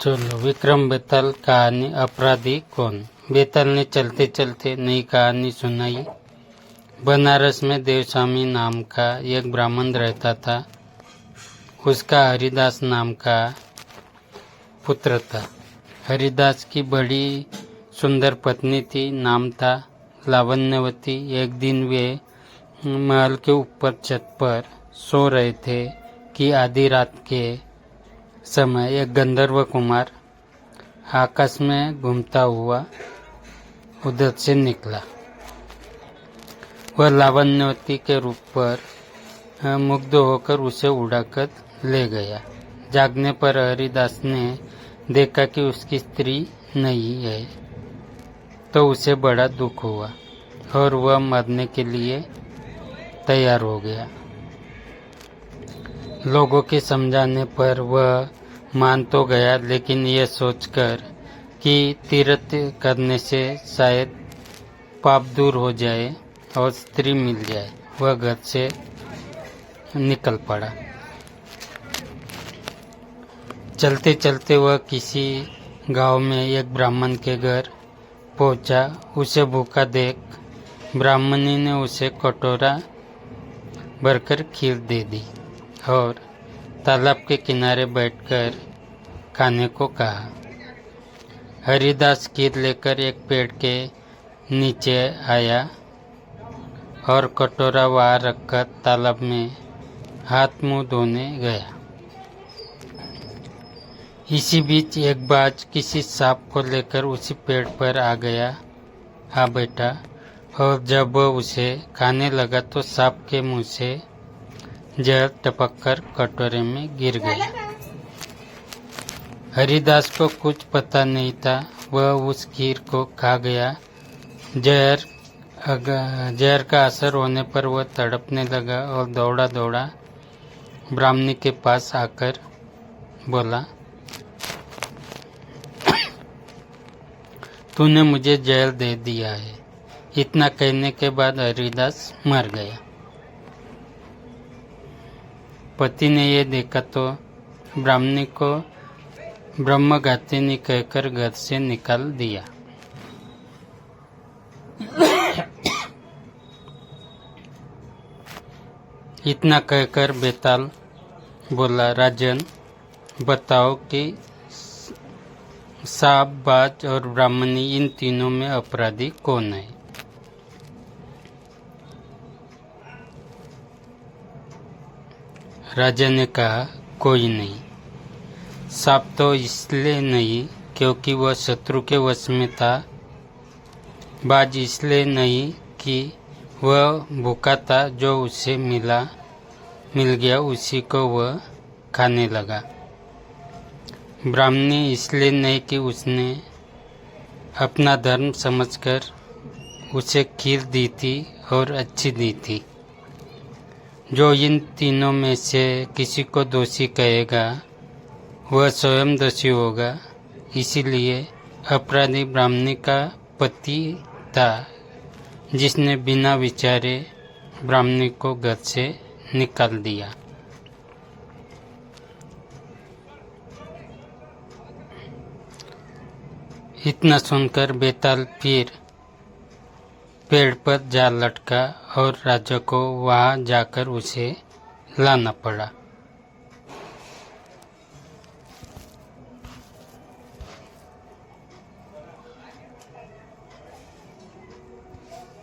चलो, विक्रम बेताल कहानी अपराधी कौन। बेताल ने चलते चलते नई कहानी सुनाई। बनारस में देवस्वामी नाम का एक ब्राह्मण रहता था। उसका हरिदास नाम का पुत्र था। हरिदास की बड़ी सुंदर पत्नी थी, नाम था लावण्यवती। एक दिन वे महल के ऊपर छत पर सो रहे थे कि आधी रात के समय एक गंधर्व कुमार आकाश में घूमता हुआ उधर से निकला। वह लावण्यवती के रूप पर मुग्ध होकर उसे उड़ाकर ले गया। जागने पर हरिदास ने देखा कि उसकी स्त्री नहीं है, तो उसे बड़ा दुख हुआ और वह मरने के लिए तैयार हो गया। लोगों के समझाने पर वह मान तो गया, लेकिन यह सोचकर कि तीर्थ करने से शायद पाप दूर हो जाए और स्त्री मिल जाए, वह घर से निकल पड़ा। चलते चलते वह किसी गांव में एक ब्राह्मण के घर पहुंचा। उसे भूखा देख ब्राह्मणी ने उसे कटोरा भरकर खीर दे दी और तालाब के किनारे बैठकर खाने को कहा। हरिदास खीर लेकर एक पेड़ के नीचे आया और कटोरा वहां रखकर तालाब में हाथ मुंह धोने गया। इसी बीच एक बाज किसी सांप को लेकर उसी पेड़ पर आ बैठा और जब वह उसे खाने लगा तो सांप के मुंह से जहर टपककर कटोरे में गिर गया। हरिदास को कुछ पता नहीं था, वह उस खीर को खा गया। जहर का असर होने पर वह तड़पने लगा और दौड़ा दौड़ा ब्राह्मणी के पास आकर बोला, तूने मुझे जहर दे दिया है। इतना कहने के बाद हरिदास मर गया। पति ने यह देखा तो ब्राह्मणी को ब्रह्मघातिनी कहकर घर से निकाल दिया। इतना कहकर बेताल बोला, राजन, बताओ कि सांप, बाज और ब्राह्मणी, इन तीनों में अपराधी कौन है। राजा ने कहा, कोई नहीं। सांप तो इसलिए नहीं क्योंकि वह शत्रु के वश में था। बाज इसलिए नहीं कि वह भूखा था, जो उसे मिल गया उसी को वह खाने लगा। ब्राह्मणी इसलिए नहीं कि उसने अपना धर्म समझकर उसे खीर दी थी और अच्छी दी थी। जो इन तीनों में से किसी को दोषी कहेगा वह स्वयं दोषी होगा। इसीलिए अपराधी ब्राह्मणी का पति था, जिसने बिना विचारे ब्राह्मणी को घर से निकाल दिया। इतना सुनकर बेताल फिर पेड़ पर जा लटका और राजा को वहां जाकर उसे लाना पड़ा।